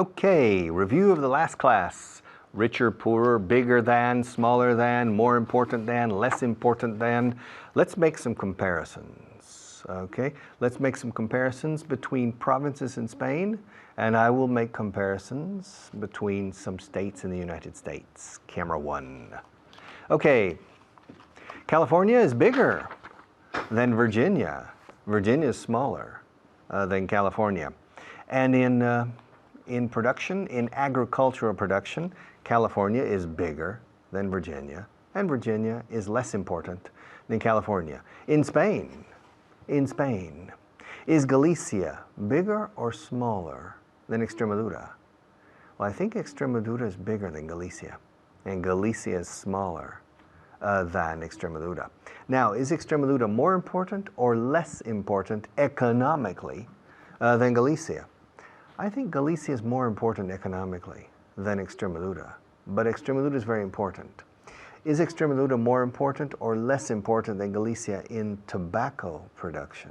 Okay, review of the last class. Richer, poorer, bigger than, smaller than, more important than, less important than. Let's make some comparisons. Okay, let's make some comparisons between provinces in Spain, and I will make comparisons between some states in the United States. Camera 1. Okay, California is bigger than Virginia. Virginia is smaller than California. And in production, in agricultural production, California is bigger than Virginia, and Virginia is less important than California. In Spain, is Galicia bigger or smaller than Extremadura? Well, I think Extremadura is bigger than Galicia, and Galicia is smaller than Extremadura. Now, is Extremadura more important or less important economically than Galicia? I think Galicia is more important economically than Extremadura, but Extremadura is very important. Is Extremadura more important or less important than Galicia in tobacco production?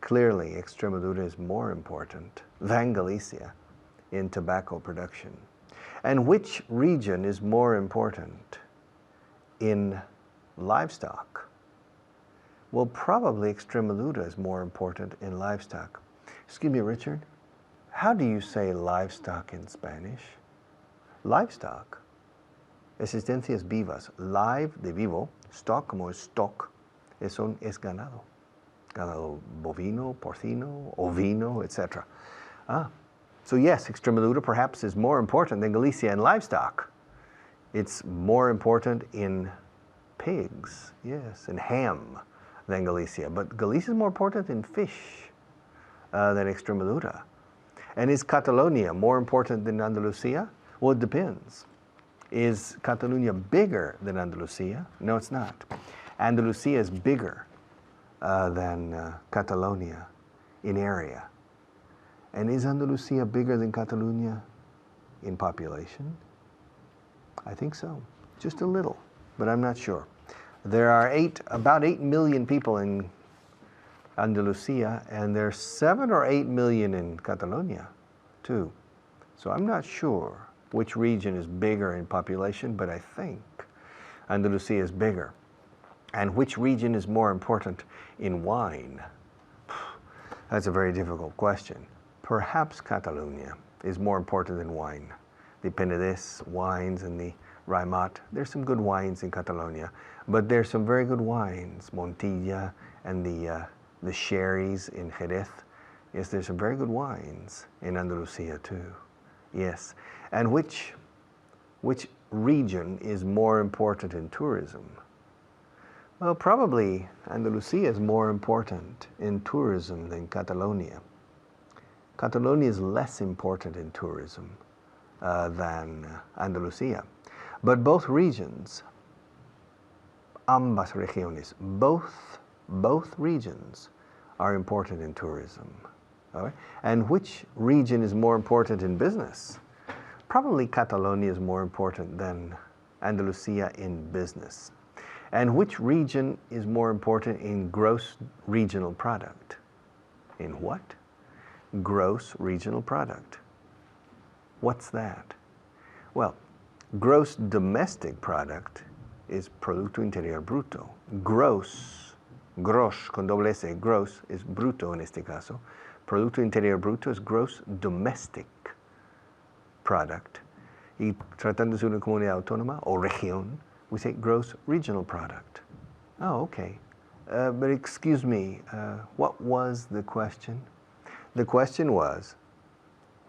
Clearly, Extremadura is more important than Galicia in tobacco production. And which region is more important in livestock? Well, probably Extremadura is more important in livestock. Excuse me, Richard. How do you say livestock in Spanish? Livestock. Existencias vivas. Live, de vivo. Stock, como es stock. Es ganado. Ganado bovino, porcino, ovino, etc. So yes, Extremadura perhaps is more important than Galicia in livestock. It's more important in pigs, yes, and ham than Galicia. But Galicia is more important in fish than Extremadura. And is Catalonia more important than Andalusia? Well, it depends. Is Catalonia bigger than Andalusia? No, it's not. Andalusia is bigger than Catalonia in area. And is Andalusia bigger than Catalonia in population? I think so. Just a little, but I'm not sure. There are about 8 million people in Andalusia, and there's 7 or 8 million in Catalonia, too. So I'm not sure which region is bigger in population, but I think Andalusia is bigger. And which region is more important in wine? That's a very difficult question. Perhaps Catalonia is more important than wine. The Penedès wines and the Raimat. There's some good wines in Catalonia, but there's some very good wines, Montilla and the sherries in Jerez. Yes, there's some very good wines in Andalusia too. Yes. And which region is more important in tourism? Well, probably Andalusia is more important in tourism than Catalonia. Catalonia is less important in tourism than Andalusia. But both regions, ambas regiones, both regions are important in tourism. All right? And which region is more important in business? Probably Catalonia is more important than Andalusia in business. And which region is more important in gross regional product? In what? Gross regional product. What's that? Well, gross domestic product is Producto Interior Bruto. Gross con doble S, gross is bruto en este caso. Producto Interior Bruto is gross domestic product. Y tratándose de una comunidad autónoma o región, we say gross regional product. Oh, okay. But excuse me, what was the question? The question was,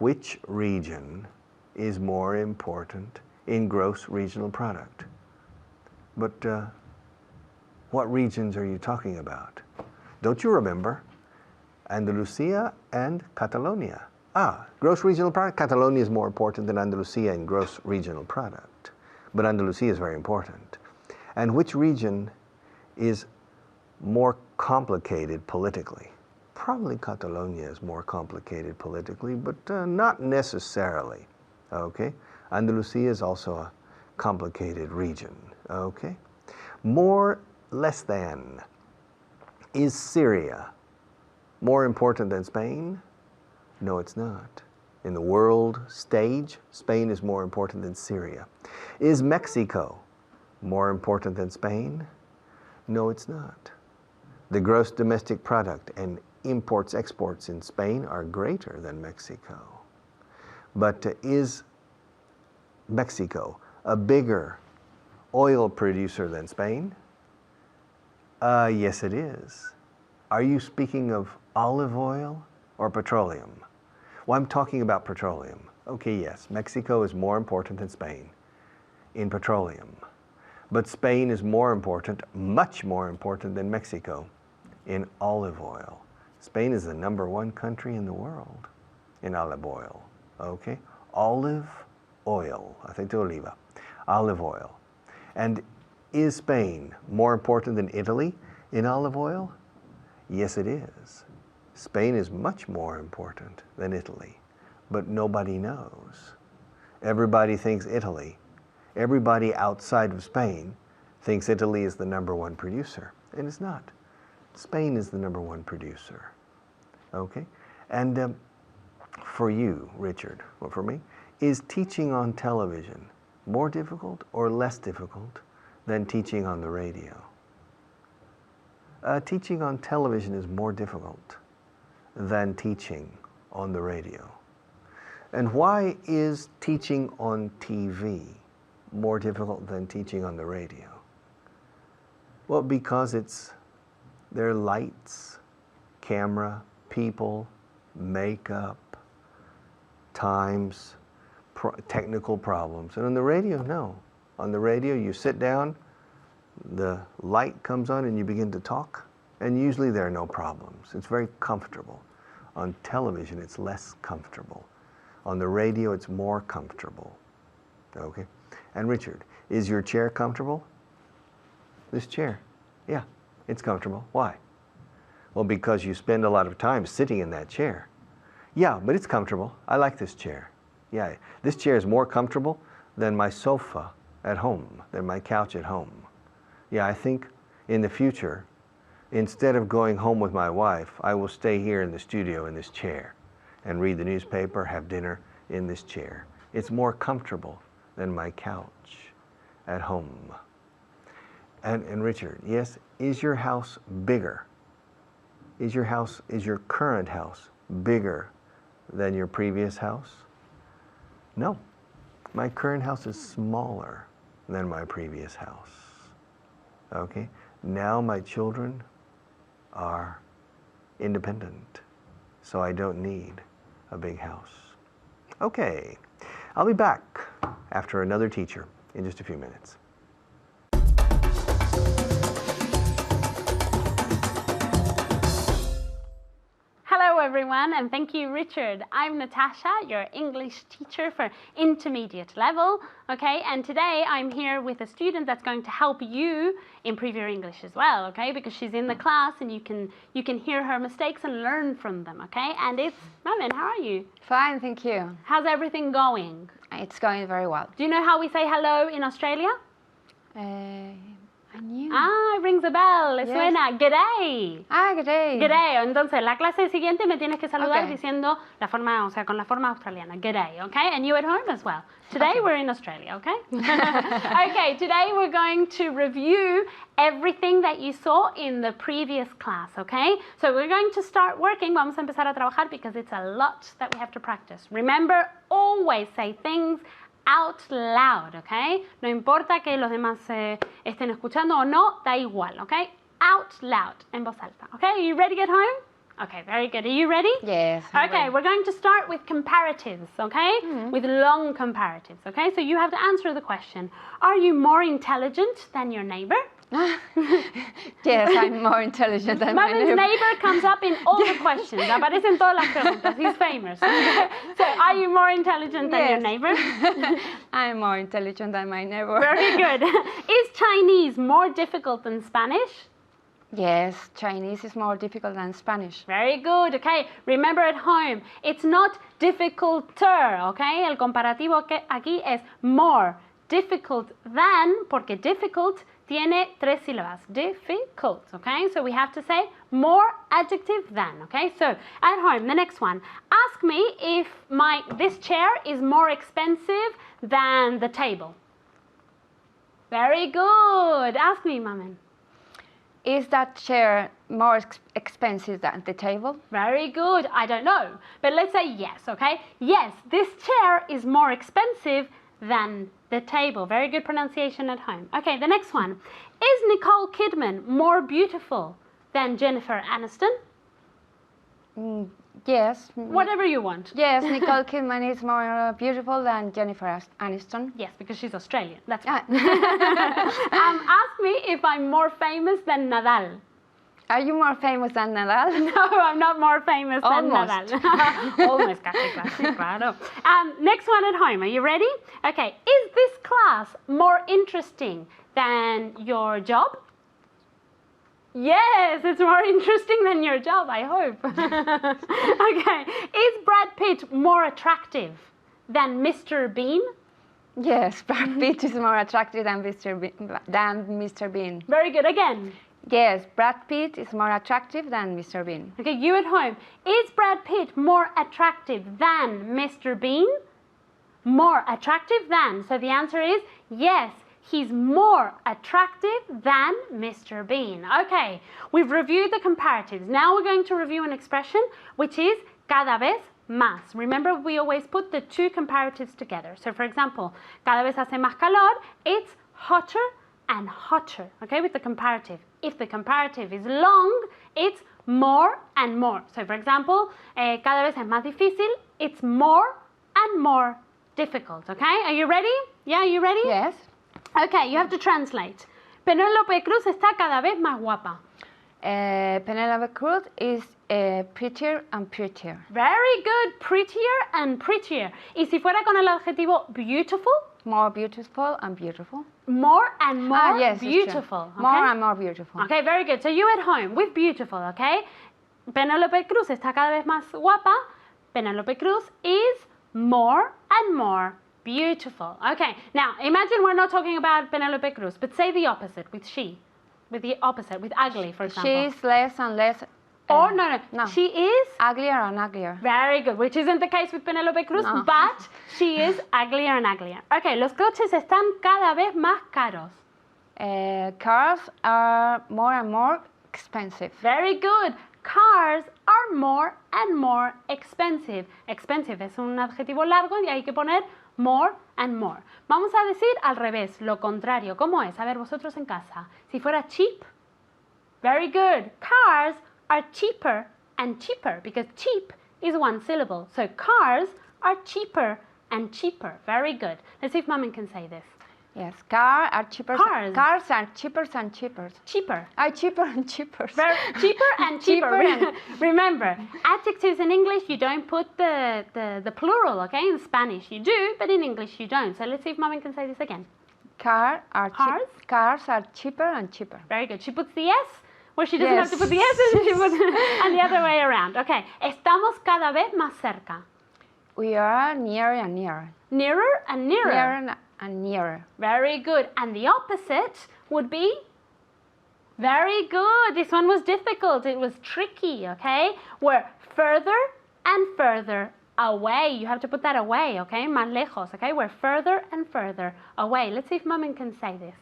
which region is more important in gross regional product? But what regions are you talking about? Don't you remember? Andalusia and Catalonia. Gross regional product. Catalonia is more important than Andalusia in gross regional product. But Andalusia is very important. And which region is more complicated politically? Probably Catalonia is more complicated politically, but not necessarily. Okay? Andalusia is also a complicated region. Okay? More, less than. Is Syria more important than Spain? No, it's not. In the world stage, Spain is more important than Syria. Is Mexico more important than Spain? No, it's not. The gross domestic product and imports, exports in Spain are greater than Mexico. But is Mexico a bigger oil producer than Spain? Yes, it is. Are you speaking of olive oil or petroleum? Well, I'm talking about petroleum. Okay, yes, Mexico is more important than Spain in petroleum. But Spain is more important, much more important than Mexico in olive oil. Spain is the #1 country in the world in olive oil, okay? Olive oil, aceite de oliva, olive oil. And is Spain more important than Italy in olive oil? Yes, it is. Spain is much more important than Italy, but nobody knows. Everybody thinks Italy. Everybody outside of Spain thinks Italy is the #1 producer, and it's not. Spain is the #1 producer, okay? And for you, Richard, well, for me, is teaching on television more difficult or less difficult than teaching on the radio? Teaching on television is more difficult than teaching on the radio. And why is teaching on TV more difficult than teaching on the radio? Well, because there are lights, camera, people, makeup, times, technical problems. And on the radio, no. On the radio, you sit down, the light comes on and you begin to talk, and usually there are no problems. It's very comfortable. On television, it's less comfortable. On the radio, it's more comfortable. Okay? And Richard, is your chair comfortable? This chair? Yeah, it's comfortable. Why? Well, because you spend a lot of time sitting in that chair. Yeah, but it's comfortable. I like this chair. Yeah, this chair is more comfortable than my sofa at home, than my couch at home. Yeah, I think in the future, instead of going home with my wife, I will stay here in the studio in this chair and read the newspaper, have dinner in this chair. It's more comfortable than my couch at home. And Richard, yes, is your house bigger? Is your current house bigger than your previous house? No, my current house is smaller than my previous house. Okay, now my children are independent, so I don't need a big house. Okay, I'll be back after another teacher in just a few minutes. Hello everyone, and thank you, Richard. I'm Natasha, your English teacher for intermediate level, okay? And today I'm here with a student that's going to help you improve your English as well, okay? Because she's in the class and you can hear her mistakes and learn from them, okay? And it's Mamen. How are you? Fine, thank you. How's everything going? It's going very well. Do you know how we say hello in Australia? I knew. Ah, it rings a bell. Le suena. G'day. Ah, g'day. G'day. Entonces, la clase siguiente me tienes que saludar Okay. diciendo la forma, o sea, con la forma australiana. G'day, okay? And you at home as well. Today Okay. we're in Australia, okay? Okay, today we're going to review everything that you saw in the previous class, okay? So we're going to start working. Vamos a empezar a trabajar because it's a lot that we have to practice. Remember, always say things out loud, okay? No importa que los demás estén escuchando o no, da igual, okay? Out loud, en voz alta, okay? Are you ready at home? Okay, very good. Are you ready? Yes. I'm Okay, ready. we're going to start with comparatives, okay? With long comparatives, okay? So you have to answer the question, are you more intelligent than your neighbor? Yes, I'm more intelligent than my Mavin's neighbor. neighbor comes up in all the questions. Aparece en todas las preguntas. He's famous. So, are you more intelligent than your Yes. neighbor? I'm more intelligent than my neighbor. Very good. Is Chinese more difficult than Spanish? Yes, Chinese is more difficult than Spanish. Very good. Okay. Remember at home, it's not difficulter. Okay. El comparativo aquí es more difficult than, porque difficult tiene tres sílabas. Difficult, okay? So we have to say more adjective than, okay? So at home, the next one. Ask me if this chair is more expensive than the table. Very good. Ask me, Mamen. Is that chair more expensive than the table? Very good. I don't know. But let's say yes, okay? Yes, this chair is more expensive than the table. Very good pronunciation at home. Okay, the next one. Is Nicole Kidman more beautiful than Jennifer Aniston? Yes. Whatever you want. Yes, Nicole Kidman is more beautiful than Jennifer Aniston. Yes, because she's Australian. That's right. Ask me if I'm more famous than Nadal. Are you more famous than Nadal? No, I'm not more famous than Almost. Nadal. Almost, casi, claro. Next one at home. Are you ready? Okay. Is this class more interesting than your job? Yes, it's more interesting than your job, I hope. Okay. Is Brad Pitt more attractive than Mr. Bean? Yes, Brad Pitt is more attractive than Mr. Bean. Very good. Again. Yes, Brad Pitt is more attractive than Mr. Bean. Okay, you at home. Is Brad Pitt more attractive than Mr. Bean? More attractive than. So the answer is yes. He's more attractive than Mr. Bean. Okay, we've reviewed the comparatives. Now we're going to review an expression which is cada vez más. Remember, we always put the two comparatives together. So for example, cada vez hace más calor, it's hotter and hotter, okay, with the comparative. If the comparative is long, it's more and more. So for example, cada vez es más difícil, it's more and more difficult, okay? Are you ready? Yeah, are you ready? Yes. Okay, you have to translate. Penélope Cruz está cada vez más guapa. Penélope Cruz is prettier and prettier. Very good, prettier and prettier. Y si fuera con el adjetivo beautiful? More beautiful and beautiful. More and more yes, beautiful. Okay? More and more beautiful. Okay, very good. So you at home with beautiful, okay? Penélope Cruz está cada vez más guapa. Penélope Cruz is more and more beautiful. Okay, now imagine we're not talking about Penélope Cruz, but say the opposite with she. With the opposite, with ugly, for example. She is less and less. Or no. She is uglier and uglier. Very good, which isn't the case with Penélope Cruz, No. but she is uglier and uglier. Okay, los coches están cada vez más caros. Cars are more and more expensive. Very good. Cars are more and more expensive. Expensive es un adjetivo largo y hay que poner more and more. Vamos a decir al revés, lo contrario. ¿Cómo es? A ver, vosotros en casa. Si fuera cheap. Very good. Cars are cheaper and cheaper because cheap is one syllable. So cars are cheaper and cheaper. Very good. Let's see if Mom can say this. Yes, cars are cheaper. Cars. Cars are cheaper and cheaper. Cheaper. Are cheaper and cheaper. Very, cheaper and cheaper. Cheaper Remember, adjectives in English, you don't put the plural, okay? In Spanish you do, but in English you don't. So let's see if Mom can say this again. Cars are cheaper and cheaper. Very good. She puts the S where she doesn't Yes. have to put the S, and she puts and the other way around. Okay. Estamos cada vez más cerca. We are nearer and nearer. Nearer and nearer. Nearer and nearer. Very good. And the opposite would be? Very good. This one was difficult. It was tricky, okay? We're further and further away. You have to put that away, okay? Más lejos, okay? We're further and further away. Let's see if Mom can say this.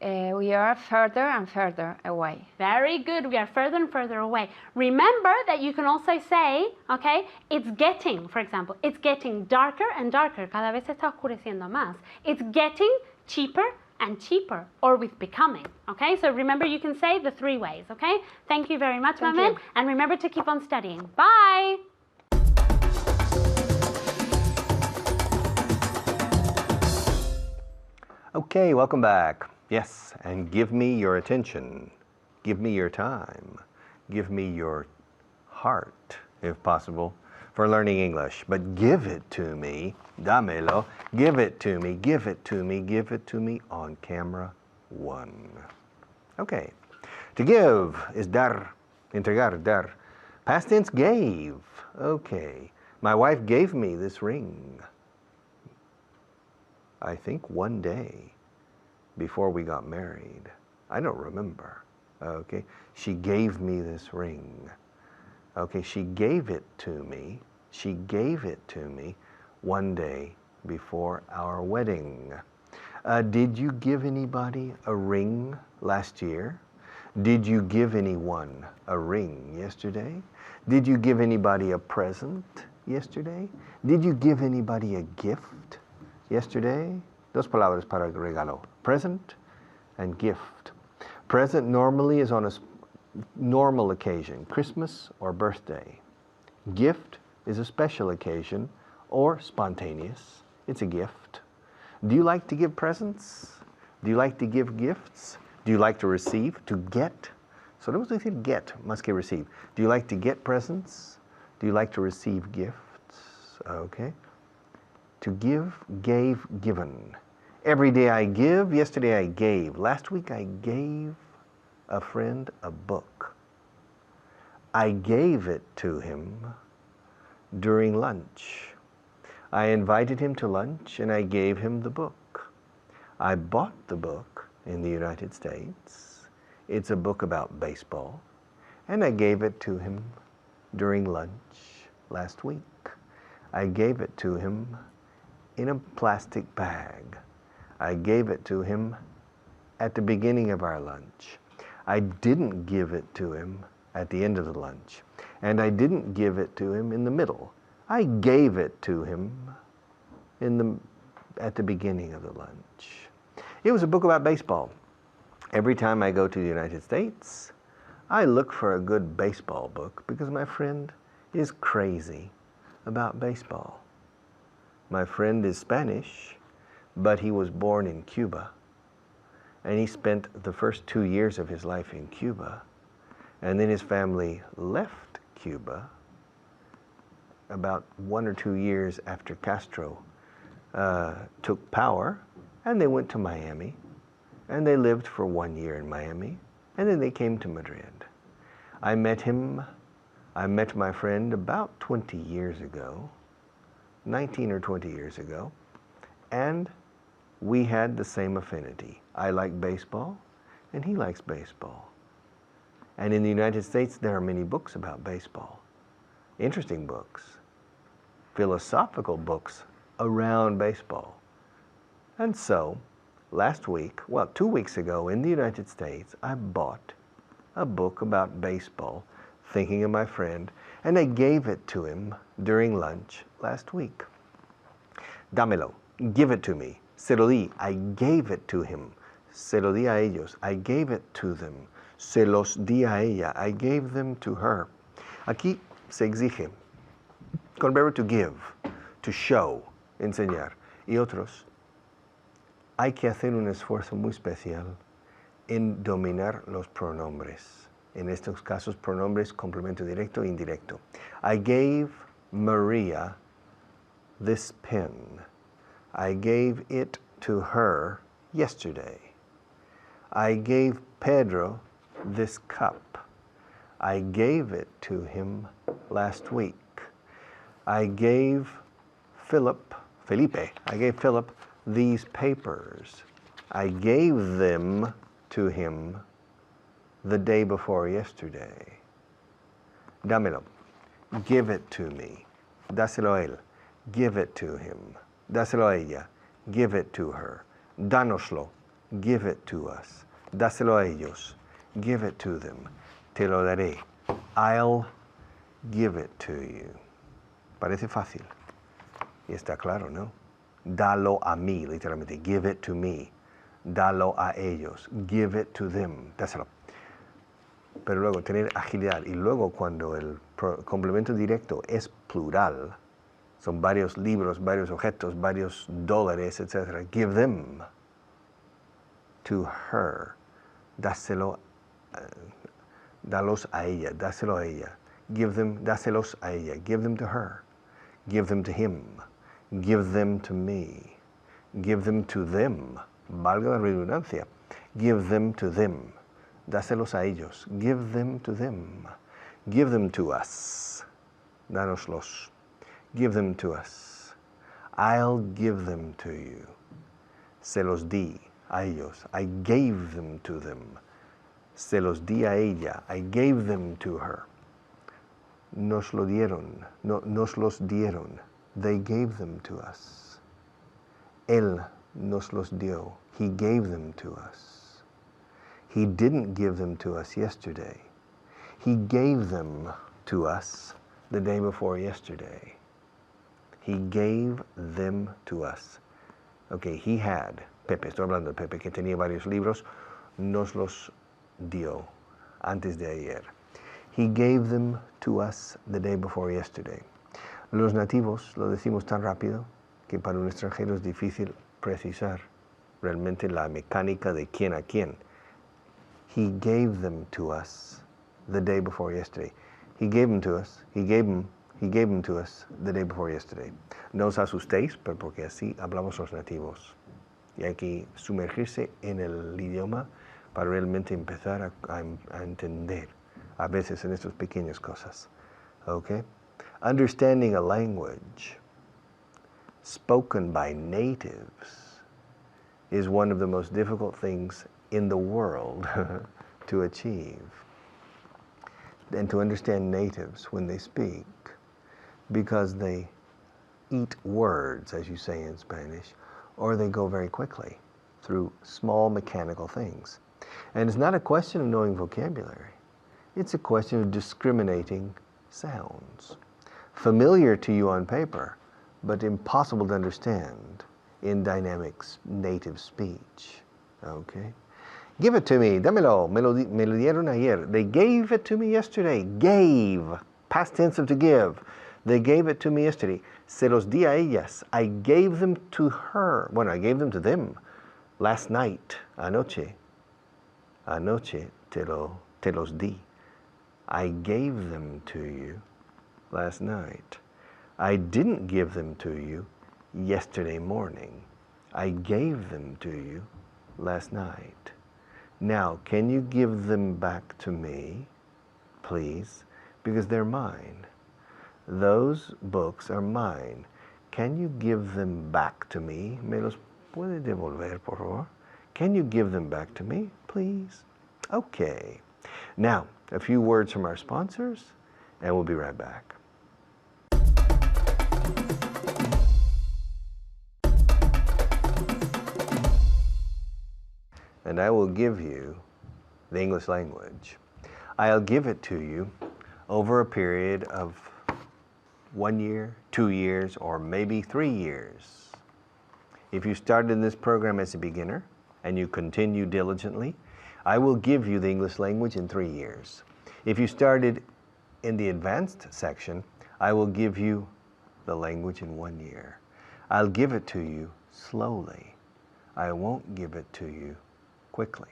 We are further and further away. Very good. We are further and further away. Remember that you can also say, okay, it's getting, for example, it's getting darker and darker. Cada vez se está oscureciendo más. It's getting cheaper and cheaper, or with becoming, okay? So remember, you can say the three ways, okay? Thank you very much, Thank Mamen. you. And remember to keep on studying. Bye. Okay, welcome back. Yes, and give me your attention. Give me your time. Give me your heart, if possible, for learning English. But give it to me, dámelo, give it to me, give it to me, give it to me on camera 1. Okay, to give is dar, entregar, dar. Past tense, gave. Okay, my wife gave me this ring. I think one day before we got married. I don't remember. Okay, she gave me this ring. Okay, she gave it to me. She gave it to me one day before our wedding. Did you give anybody a ring last year? Did you give anyone a ring yesterday? Did you give anybody a present yesterday? Did you give anybody a gift yesterday? Dos palabras para regalo. Present and gift. Present normally is on a normal occasion, Christmas or birthday. Gift is a special occasion or spontaneous. It's a gift. Do you like to give presents? Do you like to give gifts? Do you like to receive? To get? Solemos decir get más que receive. Do you like to get presents? Do you like to receive gifts? Okay. To give, gave, given. Every day I give, yesterday I gave. Last week I gave a friend a book. I gave it to him during lunch. I invited him to lunch and I gave him the book. I bought the book in the United States. It's a book about baseball. And I gave it to him during lunch last week. I gave it to him in a plastic bag. I gave it to him at the beginning of our lunch. I didn't give it to him at the end of the lunch. And I didn't give it to him in the middle. I gave it to him at the beginning of the lunch. It was a book about baseball. Every time I go to the United States, I look for a good baseball book because my friend is crazy about baseball. My friend is Spanish, but he was born in Cuba. And he spent the first 2 years of his life in Cuba. And then his family left Cuba about 1 or 2 years after Castro took power. And they went to Miami. And they lived for 1 year in Miami. And then they came to Madrid. I met my friend about 20 years ago, 19 or 20 years ago. And we had the same affinity. I like baseball, and he likes baseball. And in the United States, there are many books about baseball. Interesting books. Philosophical books around baseball. And so, last week, 2 weeks ago in the United States, I bought a book about baseball, thinking of my friend, and I gave it to him during lunch last week. Dámelo. Give it to me. Se lo di. I gave it to him. Se lo di a ellos. I gave it to them. Se los di a ella. I gave them to her. Aquí se exige con el verbo to give, to show, enseñar. Y otros, hay que hacer un esfuerzo muy especial en dominar los pronombres. En estos casos, pronombres complemento directo e indirecto. I gave Maria this pen. I gave it to her yesterday. I gave Pedro this cup. I gave it to him last week. I gave Felipe, I gave Philip these papers. I gave them to him the day before yesterday. Dámelo. Give it to me. Dáselo a él. Give it to him. Dáselo a ella. Give it to her. Dánoslo. Give it to us. Dáselo a ellos. Give it to them. Te lo daré. I'll give it to you. Parece fácil. Y está claro, ¿no? Dalo a mí, literalmente. Give it to me. Dalo a ellos. Give it to them. Dáselo. Pero luego tener agilidad. Y luego cuando el complemento directo es plural, son varios libros, varios objetos, varios dólares, etc. Give them to her. Dáselo, dalos a ella, dáselo a ella. Give them, dáselos a ella. Give them to her. Give them to him. Give them to me. Give them to them. Valga la redundancia. Give them to them. Dáselos a ellos. Give them to them. Give them to us. Dánoslos. Give them to us. I'll give them to you. Se los di a ellos. I gave them to them. Se los di a ella. I gave them to her. Nos lo dieron. No, nos los dieron. They gave them to us. Él nos los dio. He gave them to us. He didn't give them to us yesterday. He gave them to us the day before yesterday. He gave them to us. Okay, he had, Pepe, estoy hablando de Pepe, que tenía varios libros, nos los dio antes de ayer. He gave them to us the day before yesterday. Los nativos lo decimos tan rápido que para un extranjero es difícil precisar realmente la mecánica de quién a quién. He gave them to us the day before yesterday. He gave them to us. He gave them to us the day before yesterday. No os asustéis, pero porque así hablamos los nativos. Y hay que sumergirse en el idioma para realmente empezar a entender a veces en estas pequeñas cosas. Okay? Understanding a language spoken by natives is one of the most difficult things in the world to achieve. And to understand natives when they speak, because they eat words, as you say in Spanish, or they go very quickly through small mechanical things. And it's not a question of knowing vocabulary. It's a question of discriminating sounds. Familiar to you on paper, but impossible to understand in dynamic native speech. Okay? Give it to me, dámelo, me lo dieron ayer. They gave it to me yesterday. Gave, past tense of to give. They gave it to me yesterday. Se los di a ellas. I gave them to her. Bueno, I gave them to them last night, anoche. Anoche te los di. I gave them to you last night. I didn't give them to you yesterday morning. I gave them to you last night. Now, can you give them back to me, please? Because they're mine. Those books are mine. Can you give them back to me? ¿Me los puede devolver, por favor? Can you give them back to me, please? Okay. Now, a few words from our sponsors, and we'll be right back. And I will give you the English language. I'll give it to you over a period of 1 year, 2 years, or maybe 3 years. If you started in this program as a beginner and you continue diligently, I will give you the English language in 3 years. If you started in the advanced section, I will give you the language in 1 year. I'll give it to you slowly. I won't give it to you quickly,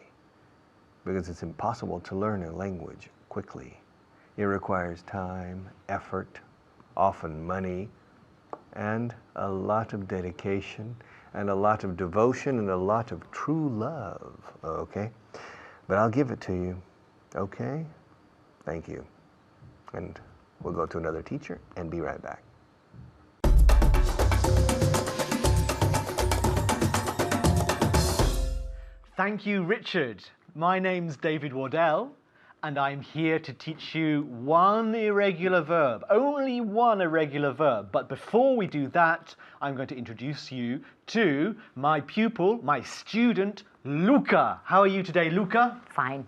because it's impossible to learn a language quickly. It requires time, effort, often money, and a lot of dedication, and a lot of devotion, and a lot of true love, okay? But I'll give it to you, okay? Thank you. And we'll go to another teacher and be right back. Thank you, Richard. My name's David Wardell, and I'm here to teach you one irregular verb, only one irregular verb. But before we do that, I'm going to introduce you to my pupil, my student, Luca. How are you today, Luca? Fine.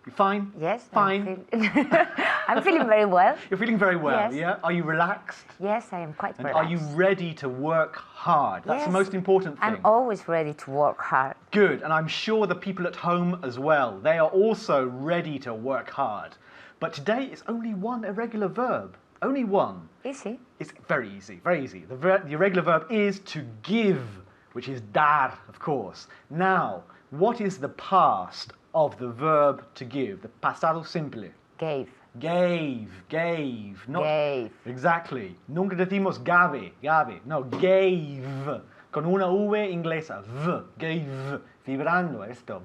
You fine? Yes. Fine. I'm feeling very well. You're feeling very well, Yes. yeah? Are you relaxed? Yes, I am quite And relaxed. are you ready to work hard? That's the Yes. most important thing. I'm always ready to work hard. Good, and I'm sure the people at home as well, they are also ready to work hard. But today it's only one irregular verb, only one. Easy. It's very easy, very easy. The irregular verb is to give, which is dar, of course. Now, what is the past of the verb to give, the pasado simple? Gave. Gave, not... Gave. Exactly. Nunca decimos gave, no, gave. Con una V inglesa, v, gave. Vibrando esto,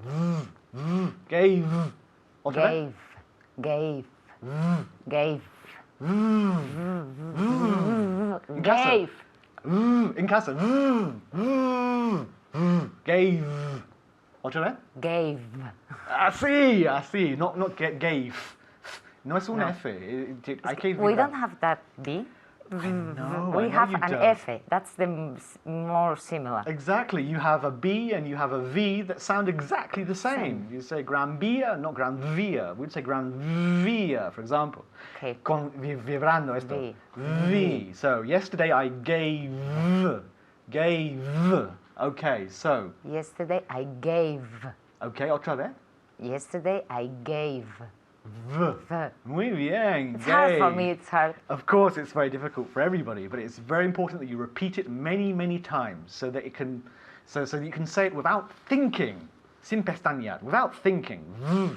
gave. Otra vez. Gave. Gave. En casa. Gave. En casa. Gave. Otra vez. Gave. Así, así. Not gave. No es un No. F. Hay que We vibrar. don't have that B. No, We I know have you an don't. F. That's the more similar. Exactly. You have a B and you have a V that sound exactly the same. You say Gran Via, not Gran Via. We'd say Gran Via, for example. Okay. Con vibrando esto. V. V. So yesterday I gave. Okay, so. Yesterday I gave. Okay, otra vez. Yesterday I gave. V. V. Muy bien. It's hard for gave. me, it's hard. Of course, it's very difficult for everybody, but it's very important that you repeat it many, many times so that it can, so that you can say it without thinking, sin pestañear, without thinking.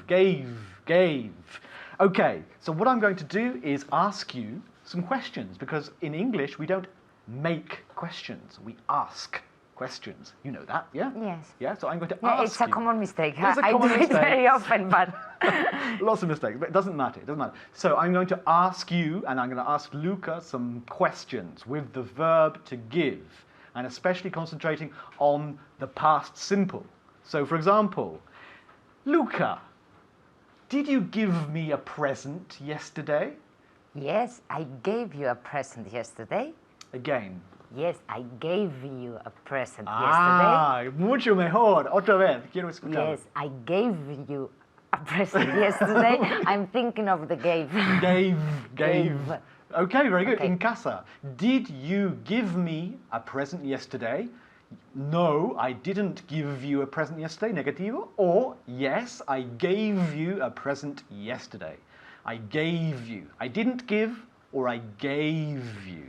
Gave. Okay, so what I'm going to do is ask you some questions because in English we don't make questions, we ask questions. You know that, yeah? Yes. Yeah. So I'm going to Yeah, ask it's a you. common mistake. It's a I common do it mistake. very often, but Lots of mistakes, but it doesn't matter. It doesn't matter. So I'm going to ask you, and I'm going to ask Luca some questions with the verb to give, and especially concentrating on the past simple. So, for example, Luca, did you give me a present yesterday? yes, I gave you a present yesterday. Again. Yes, I gave you a present yesterday. Ah, mucho mejor. Otra vez. Quiero escuchar. Yes, I gave you a present yesterday. I'm thinking of the gave. Gave. Okay, very good. Okay. In casa, did you give me a present yesterday? No, I didn't give you a present yesterday, negativo. Or, yes, I gave you a present yesterday. I gave you. I didn't give, or I gave you.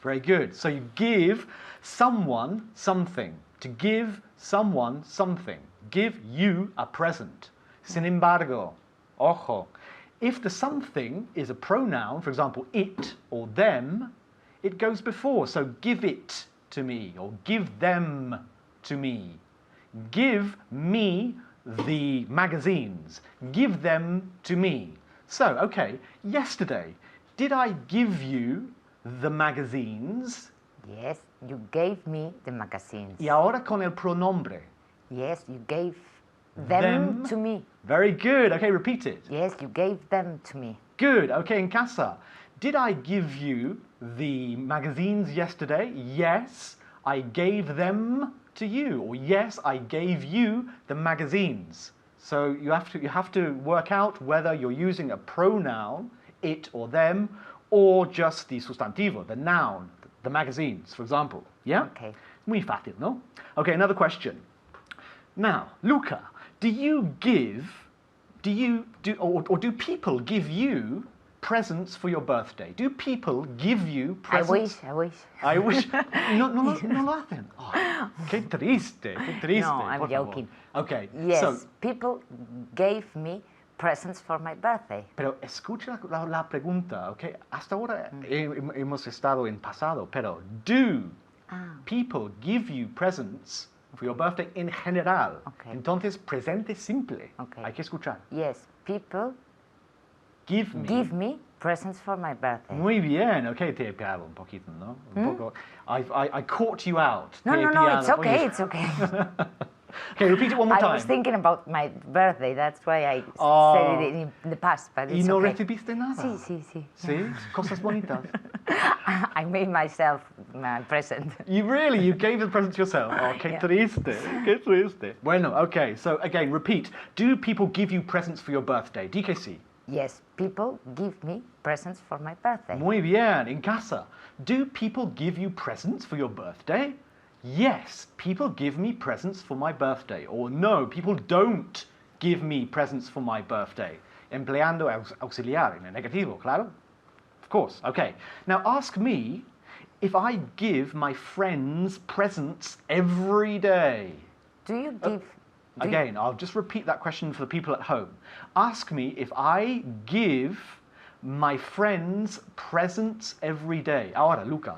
Very good. So you give someone something. To give someone something. Give you a present. Sin embargo, ojo, if the something is a pronoun, for example, it or them, it goes before. So give it to me or give them to me. Give me the magazines. Give them to me. So, okay, yesterday, did I give you the magazines? Yes, you gave me the magazines. Y ahora con el pronombre. Yes, you gave them to me. Very good. Okay, repeat it. Yes, you gave them to me. Good. Okay, in casa. Did I give you the magazines yesterday? Yes, I gave them to you. Or yes, I gave you the magazines. So you have to work out whether you're using a pronoun, it or them, or just the sustantivo, the noun, the magazines, for example. Yeah? Okay. Muy fácil, no? Okay, another question. Now, Luca, do people give you presents for your birthday? Do people give you presents? I wish. I wish. No lo hacen. Oh, qué triste. No, I'm por favor. joking. Okay, Yes, so, people gave me presents for my birthday. pero escucha la pregunta, okay? Hasta ahora hemos estado en pasado, pero do people give you presents for your birthday in general? Okay. Entonces, presente simple. Okay. Hay que escuchar. Yes, people Give me. give me presents for my birthday. Muy bien, okay, te he pillado un poquito, ¿no? Un poco. I caught you out. No, Te he no, pillado. it's okay, Oye. it's okay. Okay, repeat it one more I time. was thinking about my birthday, that's why I Oh. said it in the past, but ¿Y it's no okay. recibiste nada? Sí. ¿Sí? Cosas bonitas. I made myself my present. You gave the present to yourself. Oh, qué Yeah. triste. Bueno, okay, so again, repeat. Do people give you presents for your birthday? Di que sí. Yes, people give me presents for my birthday. Muy bien, in casa. Do people give you presents for your birthday? Yes, people give me presents for my birthday. Or no, people don't give me presents for my birthday. Empleando auxiliar en el negativo, claro? Of course, okay. Now ask me if I give my friends presents every day. Do you give... Again, I'll just repeat that question for the people at home. Ask me if I give my friends presents every day. Ahora, Luca.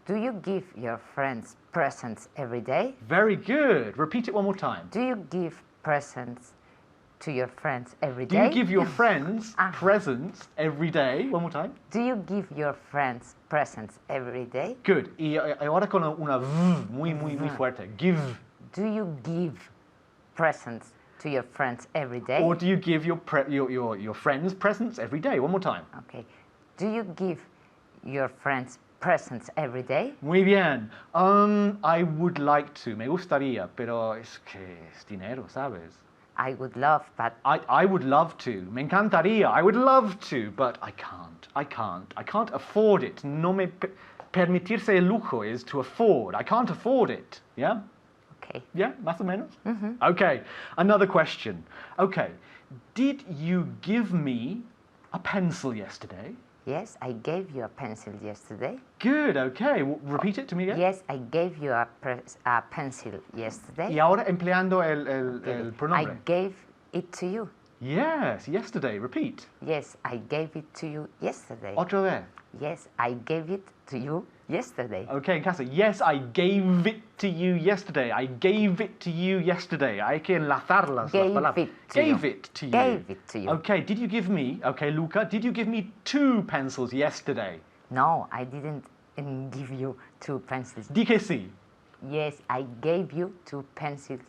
Do you give your friends presents every day? Very good. Repeat it one more time. Do you give presents to your friends every Do day? you give your friends presents every day? One more time. Do you give your friends presents every day? Good. Y ahora con una v muy fuerte. Give do you give presents to your friends every day? Or do you give your friends presents every day? One more time. Okay. Do you give your friends presents every day? Muy bien. I would like to. Me gustaría, pero es que es dinero, ¿sabes? I would love, but I would love to. Me encantaría. I would love to, but I can't. I can't afford it. No me permitirse el lujo is to afford. I can't afford it. Yeah? okay. Yeah, más o menos? Okay, another question. Okay, did you give me a pencil yesterday? Yes, I gave you a pencil yesterday. Good, okay. Repeat it to me again. Yes, I gave you a pencil yesterday. Y ahora empleando el I pronombre. gave it to you. Yes, yesterday. Repeat. Yes, I gave it to you yesterday. Otra vez. Yes, I gave it to you yesterday. Okay, en casa. Yes, I gave it to you yesterday. I gave it to you yesterday. Hay que enlazar las palabras. It to Gave you. it to you. Gave it to you. Okay, did you give me, okay, Luca, did you give me 2 pencils yesterday? No, I didn't give you 2 pencils. Di que sí. Yes, I gave you 2 pencils.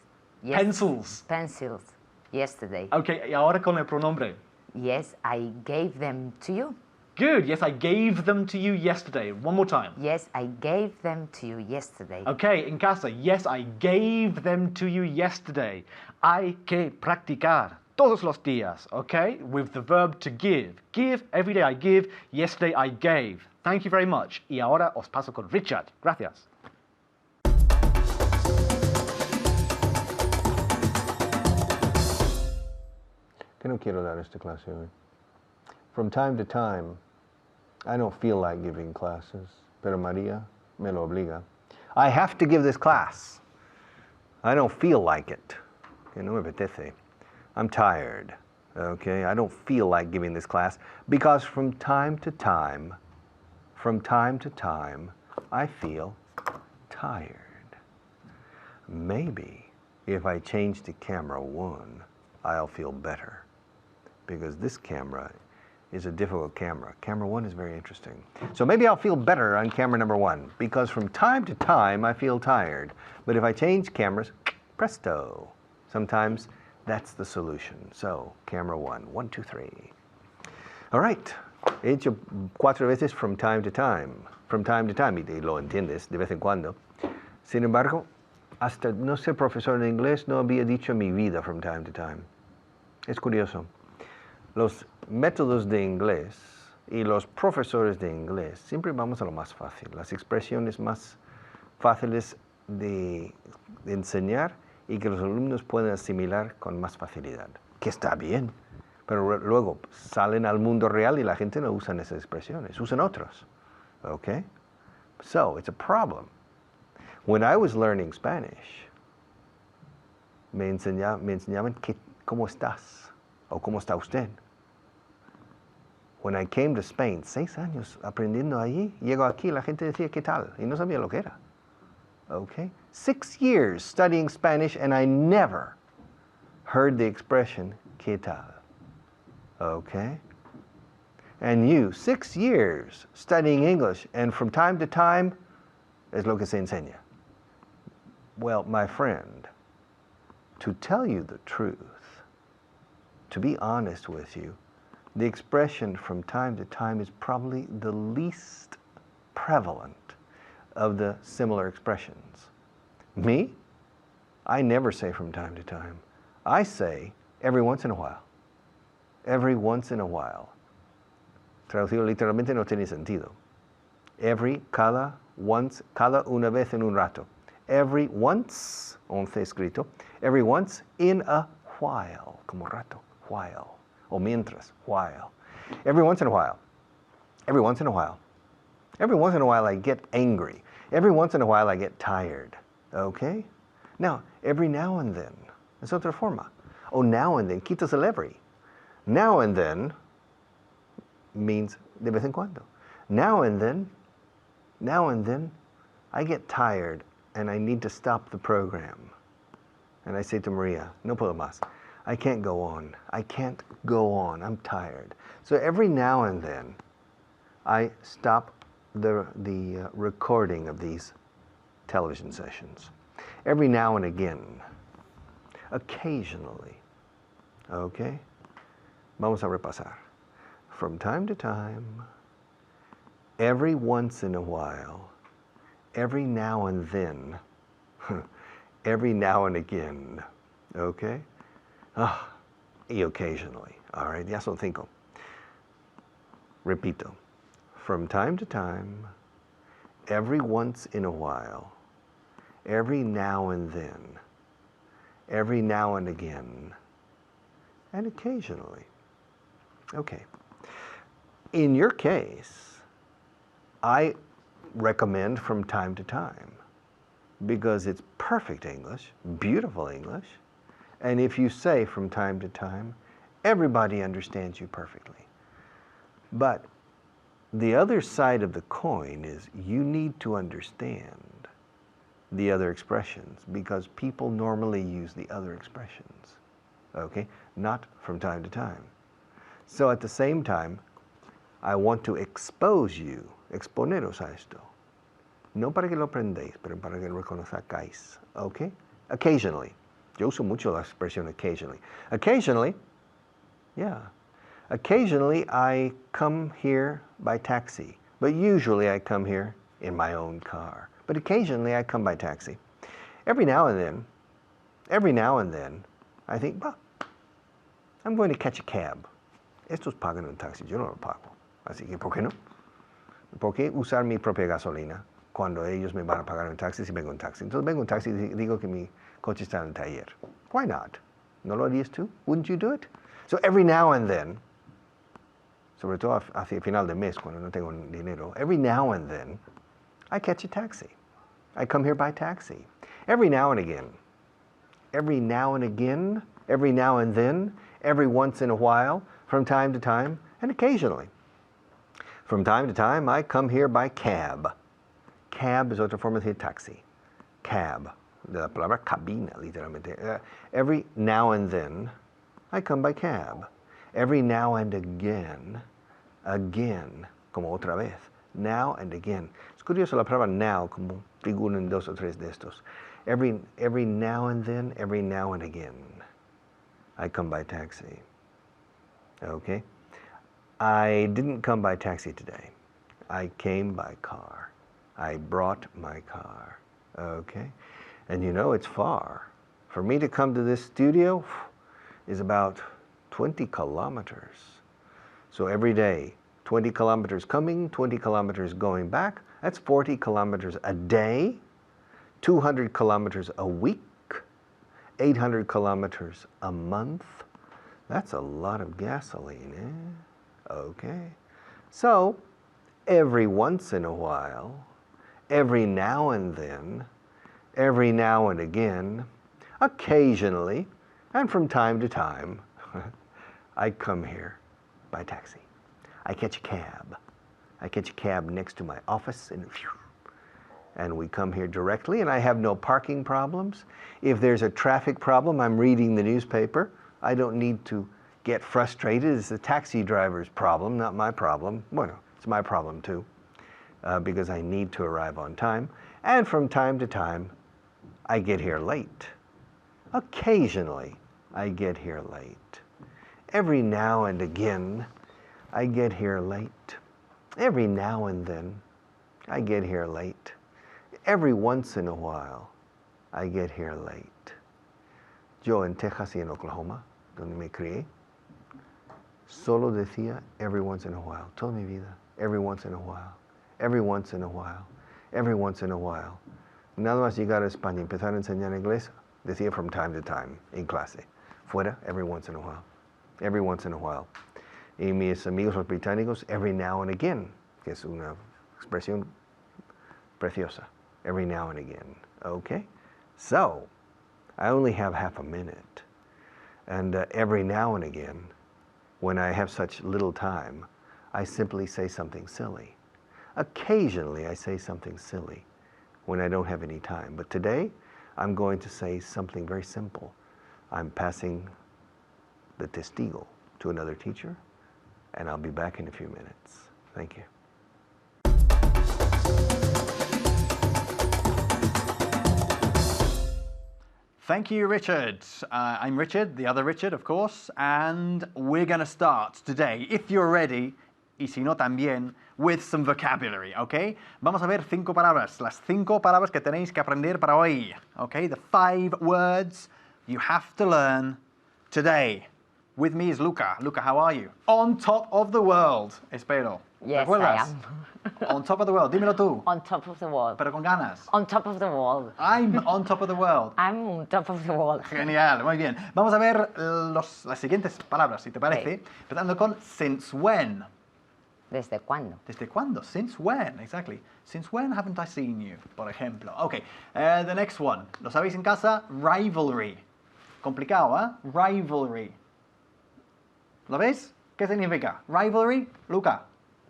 Yes, Pencils. Pencils yesterday. Okay, y ahora con el pronombre. Yes, I gave them to you. Good. Yes, I gave them to you yesterday. One more time. Yes, I gave them to you yesterday. Okay, en casa. Yes, I gave them to you yesterday. Hay que practicar todos los días, okay? With the verb to give. Give, every day I give, yesterday I gave. Thank you very much. Y ahora os paso con Richard. Gracias. Que no quiero dar esta clase hoy. From time to time, I don't feel like giving classes, pero María me lo obliga. I have to give this class. I don't feel like it. Que no me apetece. I'm tired. Okay, I don't feel like giving this class because from time to time, I feel tired. Maybe if I change to camera 1, I'll feel better because this camera is a difficult camera. Camera 1 is very interesting. So maybe I'll feel better on camera number 1 because from time to time I feel tired. But if I change cameras, presto. Sometimes that's the solution. So camera 1, 1, 2, 3. All right. He hecho 4 veces from time to time. From time to time, y lo entiendes de vez en cuando. Sin embargo, hasta no ser profesor de inglés no había dicho en mi vida from time to time. Es curioso. Los métodos de inglés y los profesores de inglés siempre vamos a lo más fácil. Las expresiones más fáciles de enseñar y que los alumnos pueden asimilar con más facilidad. Que está bien. Pero luego salen al mundo real y la gente no usa esas expresiones, usan otros. Okay? So, it's a problem. When I was learning Spanish, me enseñaban ¿cómo estás? O ¿cómo está usted? When I came to Spain, 6 años aprendiendo allí, llego aquí, la gente decía ¿qué tal? Y no sabía lo que era. Okay? 6 years studying Spanish and I never heard the expression ¿qué tal? Okay? And you, 6 years studying English, and from time to time, es lo que se enseña. Well, my friend, to tell you the truth, to be honest with you, the expression from time to time is probably the least prevalent of the similar expressions. Me? I never say from time to time. I say every once in a while. Every once in a while. Traducido literalmente no tiene sentido. Cada una vez en un rato. Every once, 11 escrito. Every once in a while, como rato, while. O mientras, while. Every once in a while. Every once in a while. Every once in a while I get angry. Every once in a while I get tired. Okay? Now, every now and then. Es otra forma. O now and then, quitas el every. Now and then means de vez en cuando. Now and then, I get tired and I need to stop the program. And I say to Maria, no puedo más. I can't go on. I can't go on. I'm tired. So every now and then, I stop the recording of these television sessions. Every now and again. Occasionally. Okay? Vamos a repasar. From time to time, every once in a while, every now and then, every now and again. Okay? Y occasionally. All right, ya son 5. Repito. From time to time, every once in a while, every now and then, every now and again, and occasionally. Okay. In your case, I recommend from time to time because it's perfect English, beautiful English, and if you say from time to time, everybody understands you perfectly. But the other side of the coin is you need to understand the other expressions because people normally use the other expressions, okay? Not from time to time. So at the same time, I want to expose you, exponeros a esto. No para que lo aprendéis, pero para que lo reconozcáis, okay? Occasionally. Yo uso mucho la expresión occasionally. Occasionally, yeah. Occasionally I come here by taxi, but usually I come here in my own car. But occasionally I come by taxi. Every now and then, I think, bah, I'm going to catch a cab. Estos pagan un taxi, yo no lo pago. Así que, ¿por qué no? ¿Por qué usar mi propia gasolina cuando ellos me van a pagar un taxi si vengo en taxi? Entonces vengo en taxi y digo que mi coche está en el taller. Why not? ¿No lo harías tú? Wouldn't you do it? So every now and then, sobre todo hacia el final del mes cuando no tengo dinero, every now and then, I catch a taxi. I come here by taxi. Every now and again. Every now and again, every now and then, every once in a while, from time to time, and occasionally. From time to time, I come here by cab. Cab es otra forma de decir taxi. Cab, de la palabra cabina, literalmente. Every now and then, I come by cab. Every now and again, como otra vez. Now and again. Es curioso la palabra now, como figura en 2 o 3 de estos. Every now and then, every now and again, I come by taxi. Okay? I didn't come by taxi today. I came by car. I brought my car. Okay? And you know, it's far. For me to come to this studio is about 20 kilometers. So every day, 20 kilometers coming, 20 kilometers going back. That's 40 kilometers a day, 200 kilometers a week, 800 kilometers a month. That's a lot of gasoline, eh? Okay. So, every once in a while, every now and then, every now and again, occasionally, and from time to time, I come here by taxi. I catch a cab. I catch a cab next to my office and we come here directly and I have no parking problems. If there's a traffic problem, I'm reading the newspaper. I don't need to get frustrated. It's the taxi driver's problem, not my problem. Bueno, it's my problem too, because I need to arrive on time. And from time to time, I get here late. Occasionally, I get here late. Every now and again, I get here late. Every now and then, I get here late. Every once in a while, I get here late. Yo en Texas y en Oklahoma, donde me crié, solo decía every once in a while, toda mi vida, every once in a while, every once in a while, every once in a while. Nada más llegar a España y empezar a enseñar inglés, decía from time to time en clase. Fuera, every once in a while, every once in a while. Y mis amigos los británicos, every now and again, que es una expresión preciosa, every now and again, okay? So, I only have half a minute, and every now and again, when I have such little time, I simply say something silly. Occasionally, I say something silly when I don't have any time, but today, I'm going to say something very simple. I'm passing the testigo to another teacher, and I'll be back in a few minutes. Thank you. Thank you, Richard. I'm Richard, the other Richard, of course, and we're going to start today, if you're ready, y si no también, with some vocabulary, ¿ok? Vamos a ver 5 palabras, las 5 palabras que tenéis que aprender para hoy, ¿ok? The 5 words you have to learn today. With me is Luca. Luca, how are you? On top of the world, espero. Yes, ¿Te acuerdas? I am. On top of the world, dímelo tú, On top of the world. pero con ganas. On top of the world. I'm on top of the world. I'm on top of the world. Genial, muy bien. Vamos a ver las siguientes palabras, si te parece. Ok. Empezando con since when. ¿Desde cuándo? ¿Desde cuándo? Since when, exactly. Since when haven't I seen you, por ejemplo. Ok, the next one. ¿Lo sabéis en casa? Rivalry. Complicado, ¿eh? Rivalry. ¿Lo veis? ¿Qué significa? Rivalry, Luca.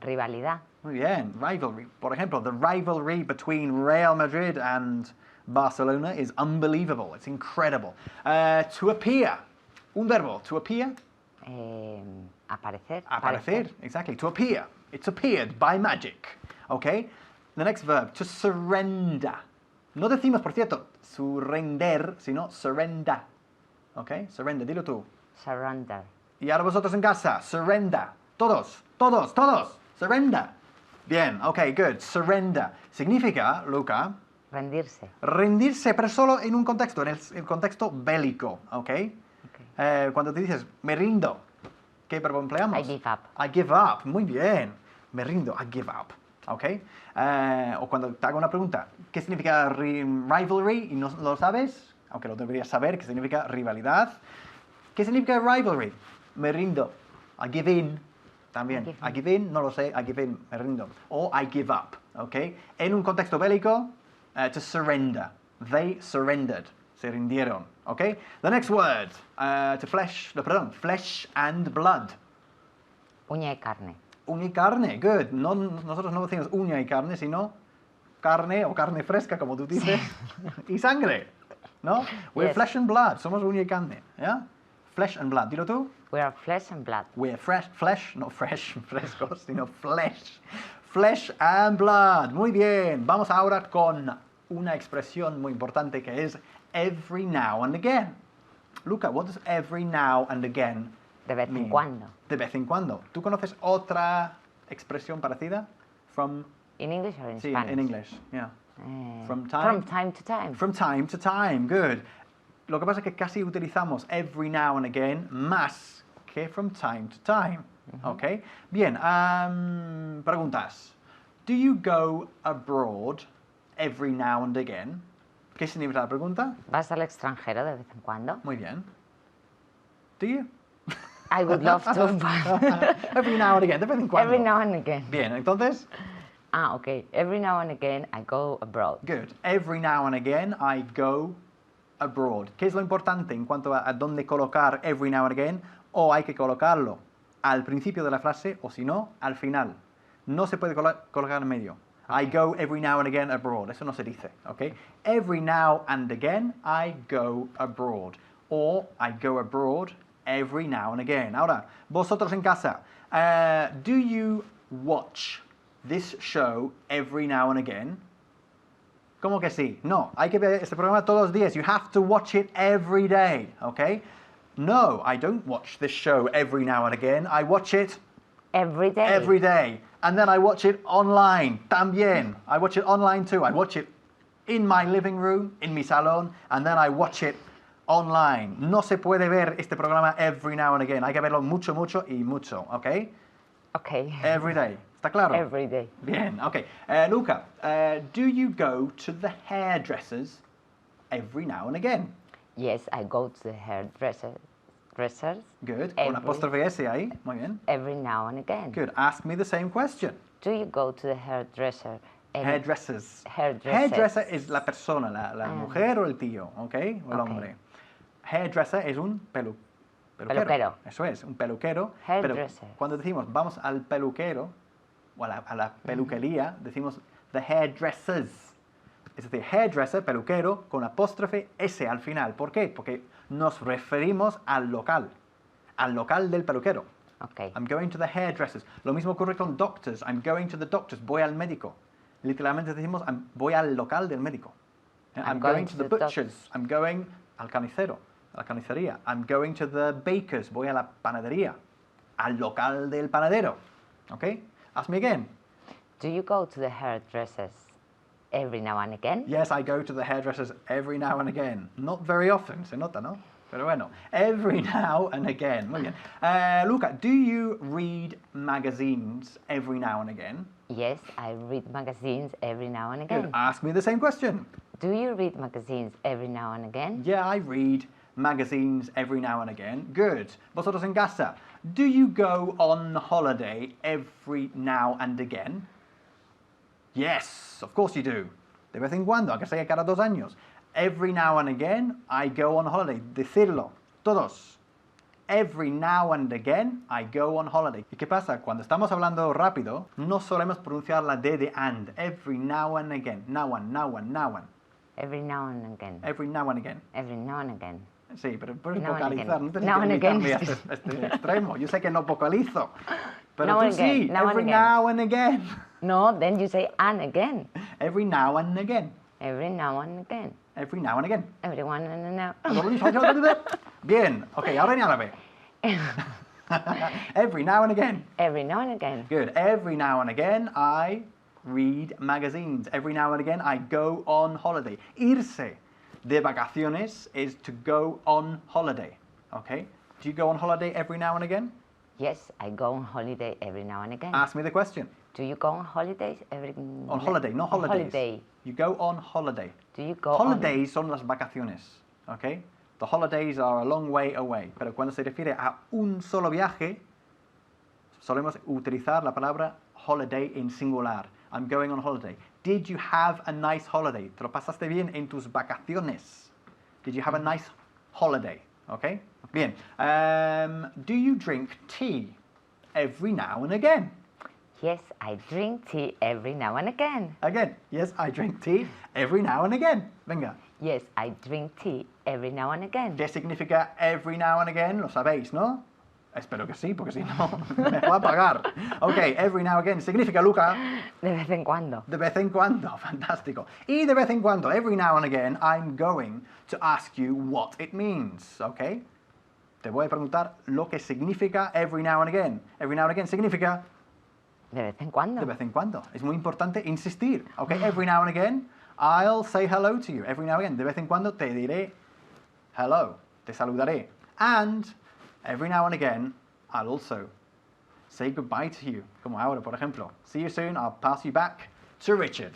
Rivalidad. Muy bien, rivalry. Por ejemplo, the rivalry between Real Madrid and Barcelona is unbelievable. It's incredible. To appear. Un verbo. To appear. Aparecer. Aparecer, exactly. To appear. It's appeared by magic. Okay? The next verb, to surrender. No decimos, por cierto, surrender, sino surrender. Okay? Surrender, dilo tú. Surrender. Y ahora vosotros en casa, surrender. Todos, todos, todos. Surrender. Bien, okay, good. Surrender. Significa, Luca, Rendirse. rendirse, pero solo en un contexto, en el contexto bélico, ¿ok? Cuando te dices, me rindo, ¿qué verbo empleamos? I give up. I give up, muy bien. Me rindo, I give up, ¿ok? O cuando te hago una pregunta, ¿qué significa rivalry? Y no lo sabes, aunque lo deberías saber, ¿qué significa rivalidad? ¿Qué significa rivalry? Me rindo, I give in. También, I give in, no lo sé, I give in, me rindo. O I give up, ¿ok? En un contexto bélico, to surrender. They surrendered. Se rindieron, ¿ok? The next word, to flesh, no, perdón, flesh and blood. Uña y carne. Uña y carne, good. No, nosotros no decimos uña y carne, sino carne o carne fresca, como tú dices, y sangre, ¿no? We're Yes. flesh and blood, somos uña y carne, ¿ya? Flesh and blood, dilo tú. We are flesh and blood. We're flesh, no fresh, frescos, sino flesh. Flesh and blood. Muy bien. Vamos ahora con una expresión muy importante que es every now and again. Luca, what does every now and again De vez mean? en cuando. De vez en cuando. ¿Tú conoces otra expresión parecida? From, In English or in sí, Spanish? in English, yeah. From time? From time to time. From time to time, good. Lo que pasa es que casi utilizamos every now and again más que from time to time, ¿ok? Bien, preguntas. Do you go abroad every now and again? ¿Qué significa la pregunta? ¿Vas al extranjero de vez en cuando? Muy bien. Do you? I would love to, but Every now and again, de vez en cuando. every now and again. Bien, entonces, Okay. Every now and again I go abroad. good. Every now and again I go abroad. ¿Qué es lo importante en cuanto a dónde colocar every now and again? O hay que colocarlo al principio de la frase o si no, al final. No se puede colocar en medio. I go every now and again abroad. Eso no se dice, ¿ok? Every now and again I go abroad. O I go abroad every now and again. Ahora, vosotros en casa, do you watch this show every now and again? ¿Cómo que sí? No, hay que ver este programa todos los días. You have to watch it every day, okay? No, I don't watch this show every now and again. I watch it Every day. every day. And then I watch it online, también. I watch it online too. I watch it in my living room, in mi salón, and then I watch it online. No se puede ver este programa every now and again. Hay que verlo mucho, mucho y mucho, okay? Okay. Every day. ¿Está claro? Every day. Bien, okay. Luca, do you go to the hairdressers every now and again? Yes, I go to the hairdressers. Good. Con Every- apóstrofe S ahí. Muy bien. Every now and again. Good. Ask me the same question. Do you go to the hairdresser? Hairdressers. Hairdressers. Hairdresser es la persona, la mujer o el tío, ¿ok? O el Ok. hombre. Hairdresser es un peluquero. Peluquero. Eso es, un peluquero. Hairdresser. Pero cuando decimos vamos al peluquero o a la peluquería, decimos the hairdressers. Es decir, hairdresser, peluquero, con apóstrofe S al final. ¿Por qué? Porque nos referimos al local del peluquero. Okay. I'm going to the hairdressers. Lo mismo ocurre con doctors. I'm going to the doctors. Voy al médico. Literalmente decimos voy al local del médico. I'm going to the butchers. I'm going al carnicero, a la carnicería. I'm going to the baker's, voy a la panadería, al local del panadero. Okay? Ask me again. Do you go to the hairdressers every now and again? Yes, I go to the hairdressers every now and again. Not very often, se nota, ¿no? Pero bueno, every now and again. Muy bien. Luca, do you read magazines every now and again? Yes, I read magazines every now and again. Good. Ask me the same question. Do you read magazines every now and again? Yeah, I read magazines every now and again. Good. Vosotros en casa, do you go on holiday every now and again? Yes, of course you do. De vez en cuando, aunque sea cada 2 años. Every now and again, I go on holiday. Decirlo. Todos. Every now and again, I go on holiday. ¿Y qué pasa? Cuando estamos hablando rápido, no solemos pronunciar la D de and. Every now and again. Now and, now and, now and. Every now and again. Every now and again. Every now and again. Sí, pero puedes Now and vocalizar. again. No tienes Now que and again. limitarme a este extremo. Yo sé que no vocalizo. Pero Now tú and again. sí. Now and Every again. now and again. No, then you say and again. Every now and again. Every now and again. Every now and again. Everyone and now. Bien. Ok, ahora en árabe. Every now and again. Every now and again. Good. Every now and again, I read magazines. Every now and again, I go on holiday. Irse de vacaciones is to go on holiday. Okay? Do you go on holiday every now and again? Yes, I go on holiday every now and again. Ask me the question. Do you go on holidays every... On holiday, not on holidays. holiday. You go on holiday. Do you go Holidays son las vacaciones. Okay? The holidays are a long way away. Pero cuando se refiere a un solo viaje, solemos utilizar la palabra holiday en singular. I'm going on holiday. Did you have a nice holiday? ¿Te lo pasaste bien en tus vacaciones? Did you have a nice holiday? Okay? Bien. Do you drink tea every now and again? Yes, I drink tea every now and again. Again. Yes, I drink tea every now and again. Venga. Yes, I drink tea every now and again. ¿Qué significa every now and again? Lo sabéis, ¿no? Espero que sí, porque si no, me va a pagar. Ok, every now and again significa, Luca, De vez en cuando. de vez en cuando. Fantástico. Y de vez en cuando, every now and again, I'm going to ask you what it means. Ok? Te voy a preguntar lo que significa every now and again. Every now and again significa De vez en cuando. de vez en cuando. Es muy importante insistir. Ok, every now and again, I'll say hello to you. Every now and again, de vez en cuando te diré hello. Te saludaré. And every now and again, I'll also say goodbye to you. Como ahora, por ejemplo. See you soon. I'll pass you back to Richard.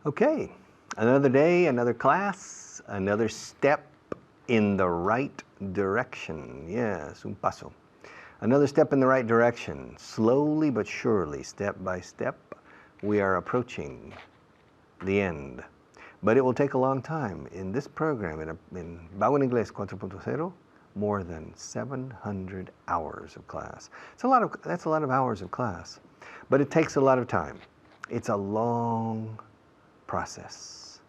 Okay, another day, another class, another step in the right direction. Yes, un paso. Another step in the right direction. Slowly but surely, step by step, we are approaching the end. But it will take a long time. In this program, in Vaughan Inglés 4.0, more than 700 hours of class. That's a lot of hours of class. But it takes a lot of time. It's a long process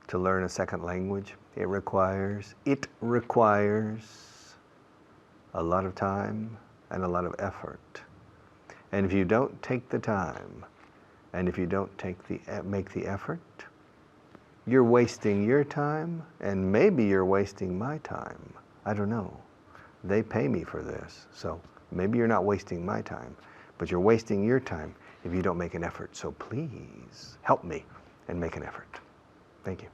to learn a second language. It requires a lot of time and a lot of effort. And if you don't take the time, and if you don't make the effort, you're wasting your time, and maybe you're wasting my time. I don't know. They pay me for this, so maybe you're not wasting my time, but you're wasting your time if you don't make an effort. So please help me and make an effort. Thank you.